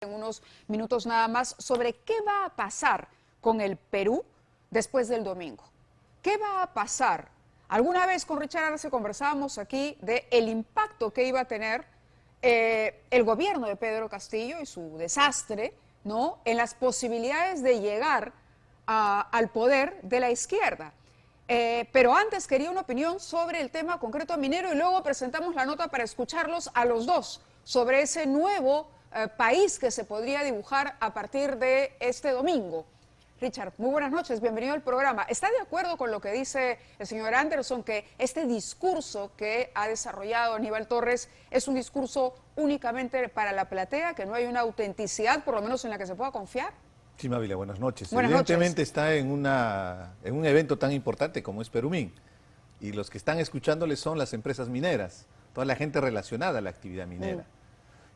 En unos minutos nada más sobre qué va a pasar con el Perú después del domingo. ¿Qué va a pasar? Alguna vez con Richard Arce conversábamos aquí de el impacto que iba a tener el gobierno de Pedro Castillo y su desastre, ¿no?, en las posibilidades de llegar al poder de la izquierda. Pero antes quería una opinión sobre el tema concreto minero y luego presentamos la nota para escucharlos a los dos sobre ese nuevo país que se podría dibujar a partir de este domingo. Richard, muy buenas noches, bienvenido al programa. ¿Está de acuerdo con lo que dice el señor Anderson, que este discurso que ha desarrollado Aníbal Torres es un discurso únicamente para la platea, que no hay una autenticidad, por lo menos en la que se pueda confiar? Sí, Mávila, buenas noches. Buenas Evidentemente noches. está en un evento tan importante como es Perumín, y los que están escuchándole son las empresas mineras, toda la gente relacionada a la actividad minera.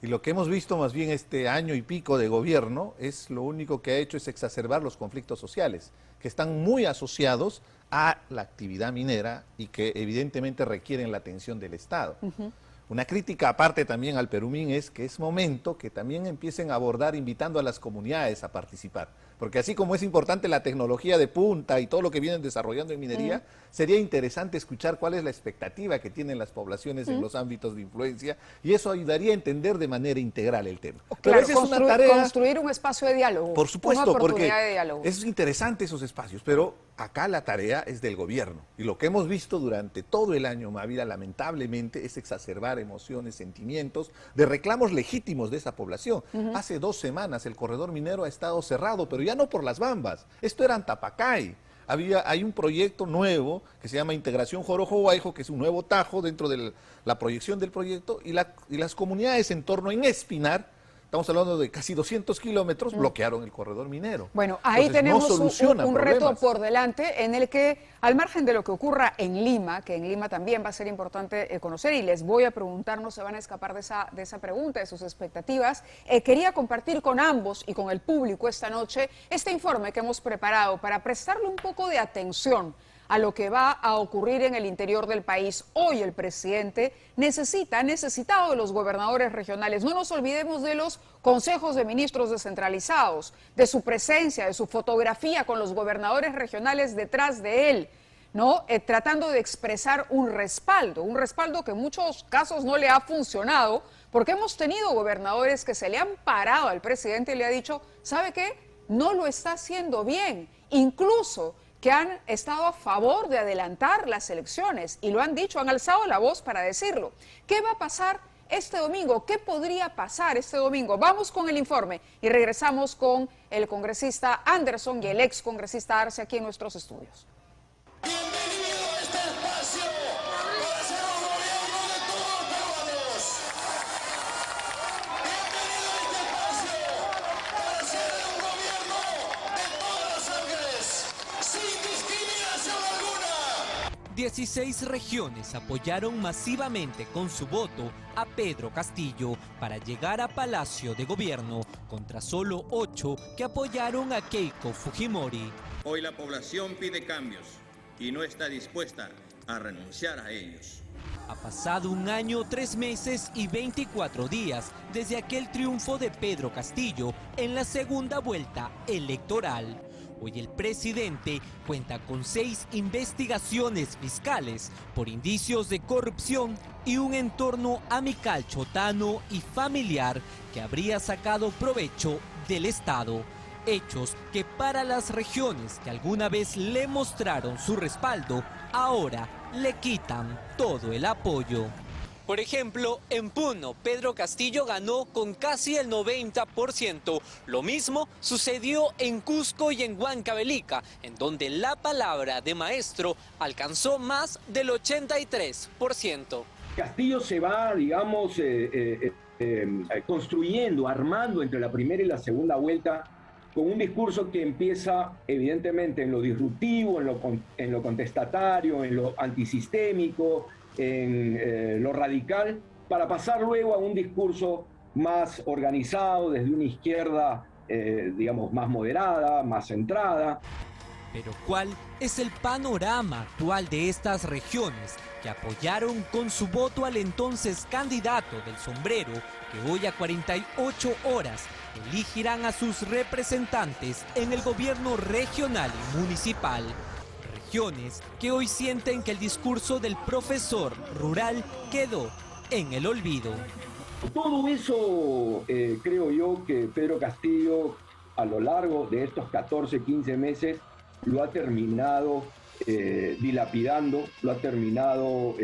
Y lo que hemos visto más bien este año y pico de gobierno es lo único que ha hecho es exacerbar los conflictos sociales, que están muy asociados a la actividad minera y que evidentemente requieren la atención del Estado. Una crítica aparte también al Perumín es que es momento que también empiecen a abordar invitando a las comunidades a participar. Porque así como es importante la tecnología de punta y todo lo que vienen desarrollando en minería, sería interesante escuchar cuál es la expectativa que tienen las poblaciones en los ámbitos de influencia, y eso ayudaría a entender de manera integral el tema. Claro, pero esa es una tarea... construir un espacio de diálogo. Por supuesto, una porque oportunidad de diálogo. es interesante esos espacios, pero acá la tarea es del gobierno. Y lo que hemos visto durante todo el año, Mávila, lamentablemente, es exacerbar emociones, sentimientos de reclamos legítimos de esa población. Hace 2 semanas el corredor minero ha estado cerrado, pero ya no por las bambas. Esto era Antapacay. Hay un proyecto nuevo que se llama Integración Jorojo-Huayjo, que es un nuevo tajo dentro de la proyección del proyecto, y las comunidades en torno en Espinar, estamos hablando de casi 200 kilómetros, bloquearon el corredor minero. Bueno, ahí entonces, tenemos un reto problemas. por delante en el que, al margen de lo que ocurra en Lima, que en Lima también va a ser importante conocer, y les voy a preguntar, no se van a escapar de esa pregunta, de sus expectativas, quería compartir con ambos y con el público esta noche este informe que hemos preparado para prestarle un poco de atención a lo que va a ocurrir en el interior del país. Hoy el presidente ha necesitado de los gobernadores regionales. No nos olvidemos de los consejos de ministros descentralizados, de su presencia, de su fotografía con los gobernadores regionales detrás de él, ¿no? Tratando de expresar un respaldo que en muchos casos no le ha funcionado, porque hemos tenido gobernadores que se le han parado al presidente y le ha dicho, ¿sabe qué? No lo está haciendo bien, incluso que han estado a favor de adelantar las elecciones y lo han dicho, han alzado la voz para decirlo. ¿Qué va a pasar este domingo? ¿Qué podría pasar este domingo? Vamos con el informe y regresamos con el congresista Anderson y el ex congresista Arce aquí en nuestros estudios. Bienvenido a este espacio para ser un gobierno de todos los peruanos. Bienvenido a este espacio para ser un gobierno de todas las sangres, sin discriminación alguna. 16 regiones apoyaron masivamente con su voto a Pedro Castillo para llegar a Palacio de Gobierno, contra solo 8 que apoyaron a Keiko Fujimori. Hoy la población pide cambios y no está dispuesta a renunciar a ellos. Ha pasado 1 año, 3 meses y 24 días desde aquel triunfo de Pedro Castillo en la segunda vuelta electoral. Hoy el presidente cuenta con 6 investigaciones fiscales por indicios de corrupción y un entorno amical chotano y familiar que habría sacado provecho del Estado. Hechos que para las regiones que alguna vez le mostraron su respaldo, ahora le quitan todo el apoyo. Por ejemplo, en Puno, Pedro Castillo ganó con casi el 90%. Lo mismo sucedió en Cusco y en Huancavelica, en donde la palabra de maestro alcanzó más del 83%. Castillo se va, digamos, construyendo, armando entre la primera y la segunda vuelta, con un discurso que empieza evidentemente en lo disruptivo, en lo contestatario, en lo antisistémico, en lo radical, para pasar luego a un discurso más organizado, desde una izquierda, digamos, más moderada, más centrada. Pero ¿cuál es el panorama actual de estas regiones que apoyaron con su voto al entonces candidato del sombrero, que hoy a 48 horas elegirán a sus representantes en el gobierno regional y municipal? Regiones que hoy sienten que el discurso del profesor rural quedó en el olvido. Todo eso creo yo que Pedro Castillo a lo largo de estos 14, 15 meses lo ha terminado dilapidando, lo ha terminado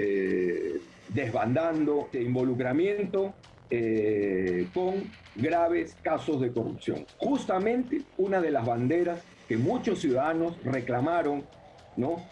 desbandando de involucramiento con graves casos de corrupción. Justamente una de las banderas que muchos ciudadanos reclamaron, ¿no?,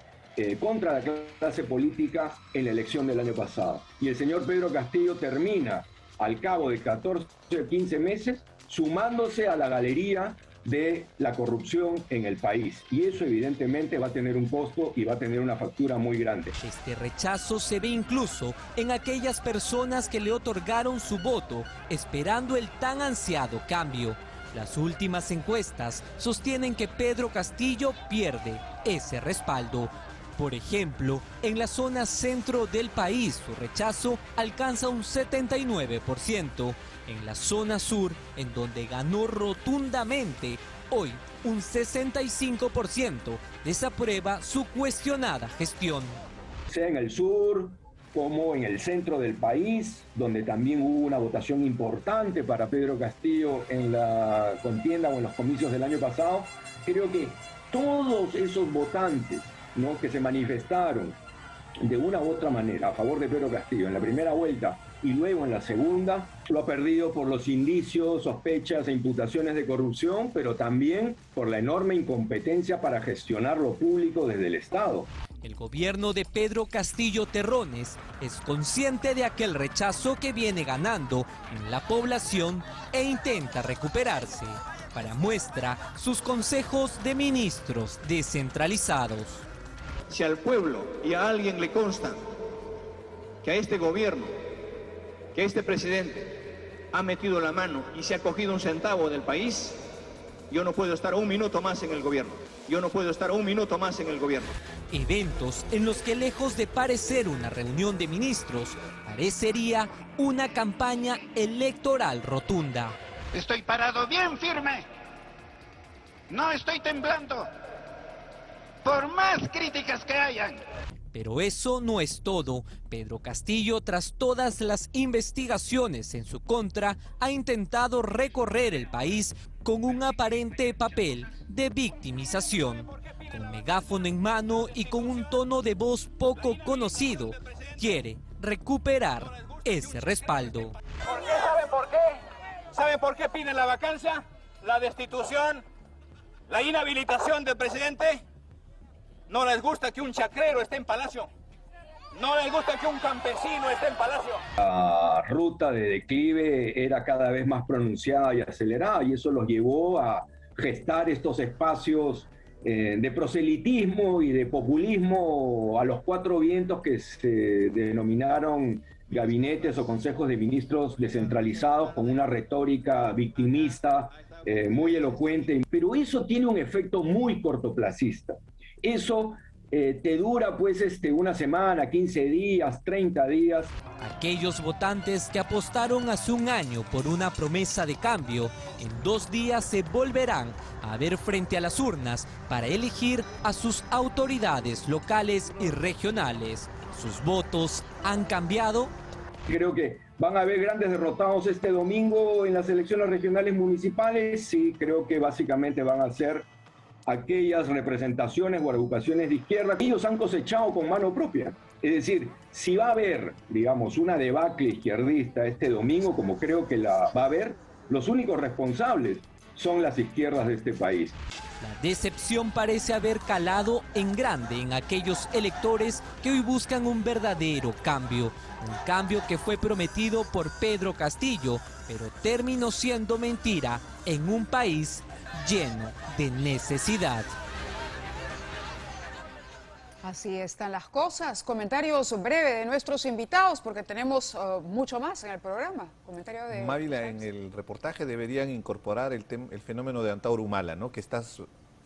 contra la clase política en la elección del año pasado. Y el señor Pedro Castillo termina, al cabo de 14 o 15 meses, sumándose a la galería de la corrupción en el país. Y eso evidentemente va a tener un costo y va a tener una factura muy grande. Este rechazo se ve incluso en aquellas personas que le otorgaron su voto esperando el tan ansiado cambio. Las últimas encuestas sostienen que Pedro Castillo pierde ese respaldo. Por ejemplo, en la zona centro del país su rechazo alcanza un 79%. En la zona sur, en donde ganó rotundamente, hoy un 65% desaprueba su cuestionada gestión. Sea en el sur como en el centro del país, donde también hubo una votación importante para Pedro Castillo en la contienda o en los comicios del año pasado, creo que todos esos votantes, ¿no?, que se manifestaron de una u otra manera a favor de Pedro Castillo en la primera vuelta y luego en la segunda, lo ha perdido por los indicios, sospechas e imputaciones de corrupción, pero también por la enorme incompetencia para gestionar lo público desde el Estado. El gobierno de Pedro Castillo Terrones es consciente de aquel rechazo que viene ganando en la población e intenta recuperarse. Para muestra, sus consejos de ministros descentralizados. Si al pueblo y a alguien le consta que a este gobierno, que este presidente ha metido la mano y se ha cogido un centavo del país, yo no puedo estar un minuto más en el gobierno. Yo no puedo estar un minuto más en el gobierno. Eventos en los que, lejos de parecer una reunión de ministros, parecería una campaña electoral rotunda. Estoy parado bien firme. No estoy temblando. Por más críticas que hayan. Pero eso no es todo. Pedro Castillo, tras todas las investigaciones en su contra, ha intentado recorrer el país con un aparente papel de victimización. Con megáfono en mano y con un tono de voz poco conocido, quiere recuperar ese respaldo. ¿Saben por qué? ¿Saben por qué piden la vacancia, la destitución, la inhabilitación del presidente? No les gusta que un chacrero esté en Palacio. No les gusta que un campesino esté en Palacio. La ruta de declive era cada vez más pronunciada y acelerada, y eso los llevó a gestar estos espacios de proselitismo y de populismo a los cuatro vientos que se denominaron gabinetes o consejos de ministros descentralizados, con una retórica victimista muy elocuente. Pero eso tiene un efecto muy cortoplacista. Eso te dura pues una semana, 15 días, 30 días. Aquellos votantes que apostaron hace un año por una promesa de cambio, en 2 días se volverán a ver frente a las urnas para elegir a sus autoridades locales y regionales. ¿Sus votos han cambiado? Creo que van a haber grandes derrotados este domingo en las elecciones regionales municipales. Sí, creo que básicamente van a ser aquellas representaciones o agrupaciones de izquierda que ellos han cosechado con mano propia. Es decir, si va a haber, digamos, una debacle izquierdista este domingo, como creo que la va a haber, los únicos responsables son las izquierdas de este país. La decepción parece haber calado en grande en aquellos electores que hoy buscan un verdadero cambio. Un cambio que fue prometido por Pedro Castillo, pero terminó siendo mentira en un país lleno de necesidad. Así están las cosas. Comentarios breves de nuestros invitados, porque tenemos mucho más en el programa. Comentario de Mávila, en el reportaje deberían incorporar el fenómeno de Antauro Humala, ¿no?, que está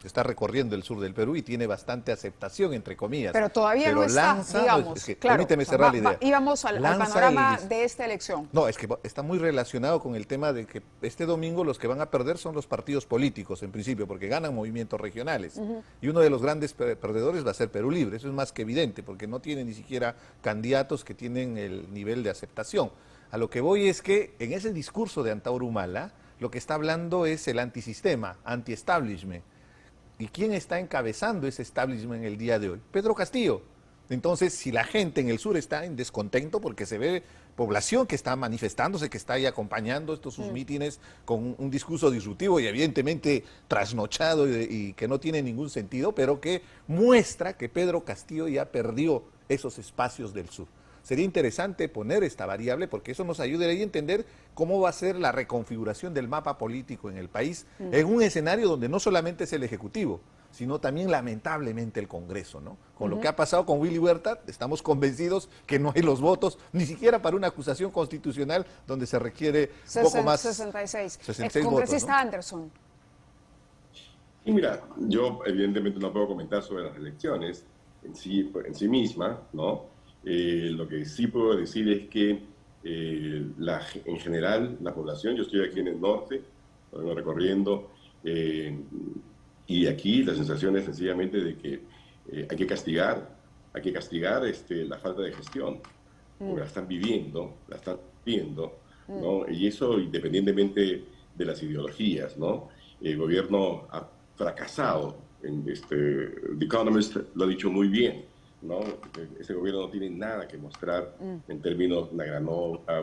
está recorriendo el sur del Perú y tiene bastante aceptación, entre comillas. Pero todavía no está, lanza, digamos, es que, claro, permíteme cerrar la idea. Íbamos al panorama de esta elección. No, es que está muy relacionado con el tema de que este domingo los que van a perder son los partidos políticos, en principio, porque ganan movimientos regionales. Y uno de los grandes perdedores va a ser Perú Libre, eso es más que evidente, porque no tiene ni siquiera candidatos que tienen el nivel de aceptación. A lo que voy es que en ese discurso de Antauro Humala, lo que está hablando es el antisistema, anti-establishment. ¿Y quién está encabezando ese establishment en el día de hoy? Pedro Castillo. Entonces, si la gente en el sur está en descontento porque se ve población que está manifestándose, que está ahí acompañando sus mítines con un discurso disruptivo y evidentemente trasnochado y que no tiene ningún sentido, pero que muestra que Pedro Castillo ya perdió esos espacios del sur. Sería interesante poner esta variable porque eso nos ayudaría a entender cómo va a ser la reconfiguración del mapa político en el país en un escenario donde no solamente es el Ejecutivo, sino también lamentablemente el Congreso, ¿no? Con lo que ha pasado con Willy Huerta, estamos convencidos que no hay los votos, ni siquiera para una acusación constitucional donde se requiere poco más... 66 votos, congresista ¿no? Anderson. Y mira, yo evidentemente no puedo comentar sobre las elecciones en sí misma, ¿no? Lo que sí puedo decir es que en general la población, yo estoy aquí en el norte, vengo recorriendo, y aquí la sensación es sencillamente de que hay que castigar la falta de gestión, porque la están viviendo, ¿no? Y eso independientemente de las ideologías, ¿no? El gobierno ha fracasado, The Economist lo ha dicho muy bien, ¿no? Ese gobierno no tiene nada que mostrar en términos de una gran obra,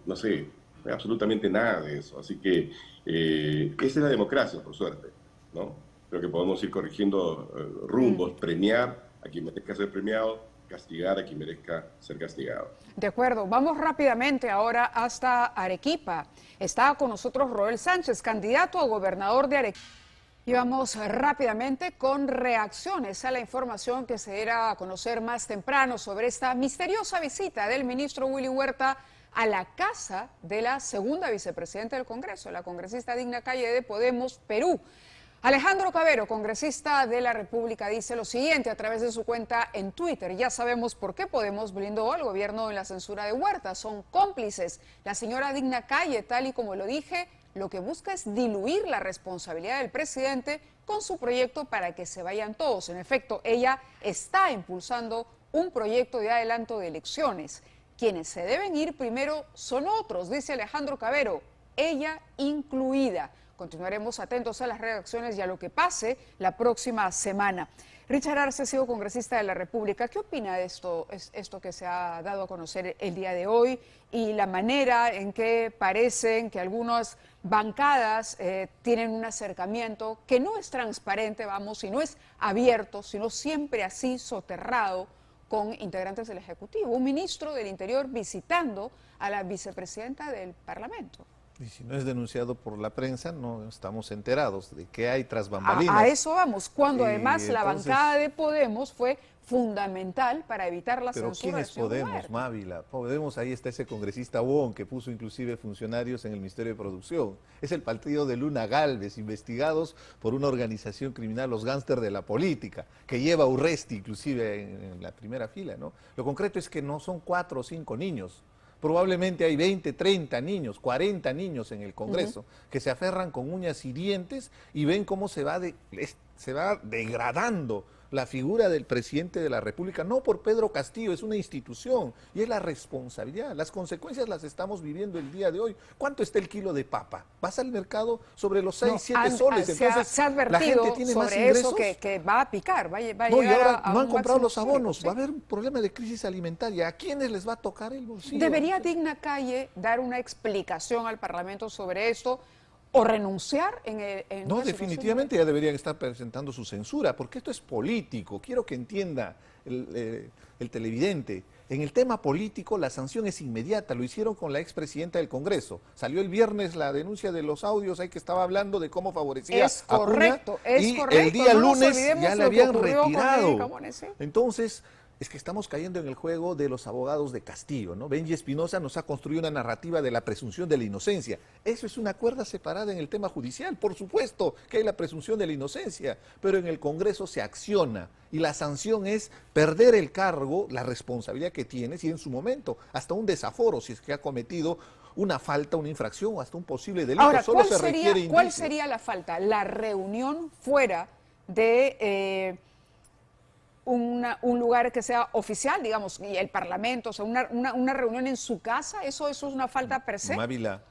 no sé, absolutamente nada de eso. Así que esa es la democracia, por suerte, ¿no? Creo que podemos ir corrigiendo rumbos, premiar a quien merezca ser premiado, castigar a quien merezca ser castigado. De acuerdo, vamos rápidamente ahora hasta Arequipa. Está con nosotros Roel Sánchez, candidato a gobernador de Arequipa. Y vamos rápidamente con reacciones a la información que se diera a conocer más temprano sobre esta misteriosa visita del ministro Willy Huerta a la casa de la segunda vicepresidenta del Congreso, la congresista Digna Calle de Podemos, Perú. Alejandro Cabero, congresista de la República, dice lo siguiente a través de su cuenta en Twitter. Ya sabemos por qué Podemos blindó al gobierno en la censura de Huerta. Son cómplices. La señora Digna Calle, tal y como lo dije, lo que busca es diluir la responsabilidad del presidente con su proyecto para que se vayan todos. En efecto, ella está impulsando un proyecto de adelanto de elecciones. Quienes se deben ir primero son otros, dice Alejandro Cabero, ella incluida. Continuaremos atentos a las reacciones y a lo que pase la próxima semana. Richard Arce ha sido congresista de la República. ¿Qué opina de esto que se ha dado a conocer el día de hoy y la manera en que parecen que algunas bancadas tienen un acercamiento que no es transparente, y no es abierto, sino siempre así soterrado con integrantes del Ejecutivo? Un ministro del Interior visitando a la vicepresidenta del Parlamento. Y si no es denunciado por la prensa, no estamos enterados de qué hay tras bambalinas. A eso vamos, cuando además la entonces, bancada de Podemos fue fundamental para evitar la pero censura. ¿quién es Podemos, Mávila? Podemos, ahí está ese congresista Wong, que puso inclusive funcionarios en el Ministerio de Producción. Es el partido de Luna Gálvez, investigados por una organización criminal, los gángsters de la política, que lleva a Urresti inclusive en la primera fila, ¿no? Lo concreto es que no son 4 o 5 niños. Probablemente hay 20, 30 niños, 40 niños en el Congreso que se aferran con uñas y dientes y ven cómo se va degradando la figura del presidente de la República, no por Pedro Castillo, es una institución y es la responsabilidad. Las consecuencias las estamos viviendo el día de hoy. ¿Cuánto está el kilo de papa? Vas al mercado sobre los 6, 7 soles. Entonces, se ha advertido la gente tiene sobre más ingresos. eso que va a picar, va a No, y llegar ahora a no han un comprado máximo los abonos, histórico, ¿sí? va a haber un problema de crisis alimentaria. ¿A quiénes les va a tocar el bolsillo? ¿Debería Digna Calle dar una explicación al Parlamento sobre esto o renunciar en No, una definitivamente ya deberían estar presentando su censura, porque esto es político. Quiero que entienda el televidente. En el tema político la sanción es inmediata, lo hicieron con la expresidenta del Congreso. Salió el viernes la denuncia de los audios ahí que estaba hablando de cómo favorecía a Acuña, es y correcto. el día No nos lunes olvidemos ya le lo que habían ocurrió con retirado. Erika Mones, ¿sí? Entonces, es que estamos cayendo en el juego de los abogados de Castillo, ¿no? Benji Espinosa nos ha construido una narrativa de la presunción de la inocencia. Eso es una cuerda separada en el tema judicial. Por supuesto que hay la presunción de la inocencia, pero en el Congreso se acciona y la sanción es perder el cargo, la responsabilidad que tienes y en su momento hasta un desaforo si es que ha cometido una falta, una infracción o hasta un posible delito. Ahora, Solo se requiere ¿cuál indicios. sería la falta? La reunión fuera de un lugar que sea oficial, digamos, y el Parlamento, o sea, una reunión en su casa, ¿eso es una falta per se? Mávila,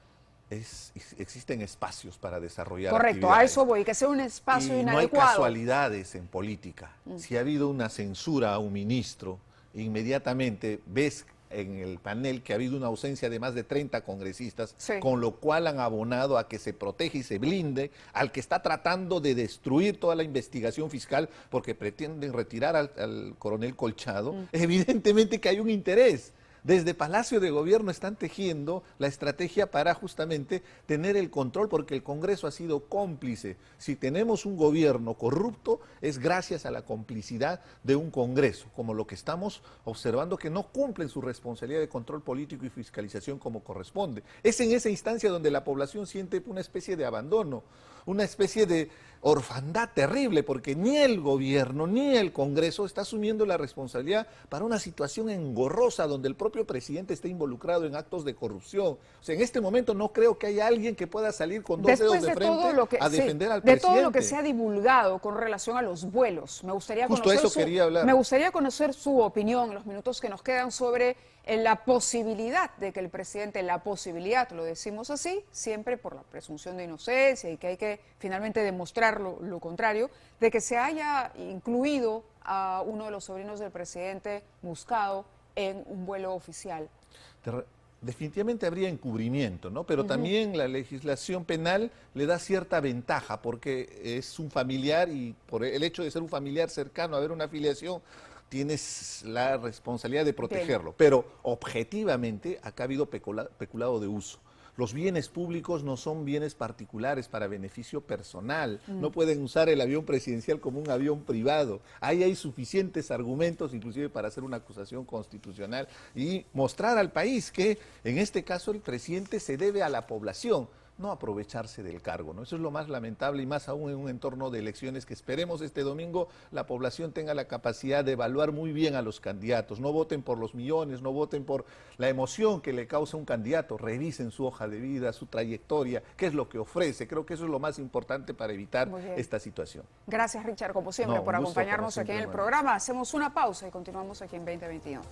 existen espacios para desarrollar Correcto, a actividades. eso voy, que sea un espacio Y no hay inadecuado. casualidades en política. Si ha habido una censura a un ministro, inmediatamente ves en el panel que ha habido una ausencia de más de 30 congresistas, Sí. con lo cual han abonado a que se proteja y se blinde al que está tratando de destruir toda la investigación fiscal porque pretenden retirar al coronel Colchado. Evidentemente que hay un interés. Desde Palacio de Gobierno están tejiendo la estrategia para justamente tener el control, porque el Congreso ha sido cómplice. Si tenemos un gobierno corrupto, es gracias a la complicidad de un Congreso, como lo que estamos observando, que no cumplen su responsabilidad de control político y fiscalización como corresponde. Es en esa instancia donde la población siente una especie de abandono, una especie de orfandad terrible, porque ni el gobierno ni el Congreso está asumiendo la responsabilidad para una situación engorrosa donde el propio presidente está involucrado en actos de corrupción. O sea, en este momento no creo que haya alguien que pueda salir con dos dedos de frente a defender al presidente. De todo lo que se ha divulgado con relación a los vuelos, me gustaría Justo eso quería hablar. Me gustaría conocer su opinión en los minutos que nos quedan sobre la posibilidad de que el presidente, la posibilidad, lo decimos así, siempre por la presunción de inocencia y que hay que finalmente demostrar lo contrario, de que se haya incluido a uno de los sobrinos del presidente buscado en un vuelo oficial. Definitivamente habría encubrimiento, ¿no? Pero también la legislación penal le da cierta ventaja porque es un familiar y por el hecho de ser un familiar cercano, haber una afiliación, tienes la responsabilidad de protegerlo. Pero objetivamente acá ha habido peculado de uso. Los bienes públicos no son bienes particulares para beneficio personal. No pueden usar el avión presidencial como un avión privado. Ahí hay suficientes argumentos, inclusive para hacer una acusación constitucional y mostrar al país que, en este caso, el presidente se debe a la población, no aprovecharse del cargo, ¿no? Eso es lo más lamentable y más aún en un entorno de elecciones que esperemos este domingo la población tenga la capacidad de evaluar muy bien a los candidatos. No voten por los millones, no voten por la emoción que le causa un candidato. Revisen su hoja de vida, su trayectoria, qué es lo que ofrece. Creo que eso es lo más importante para evitar esta situación. Gracias, Richard, como siempre, por acompañarnos aquí en el programa. Hacemos una pausa y continuamos aquí en 2022.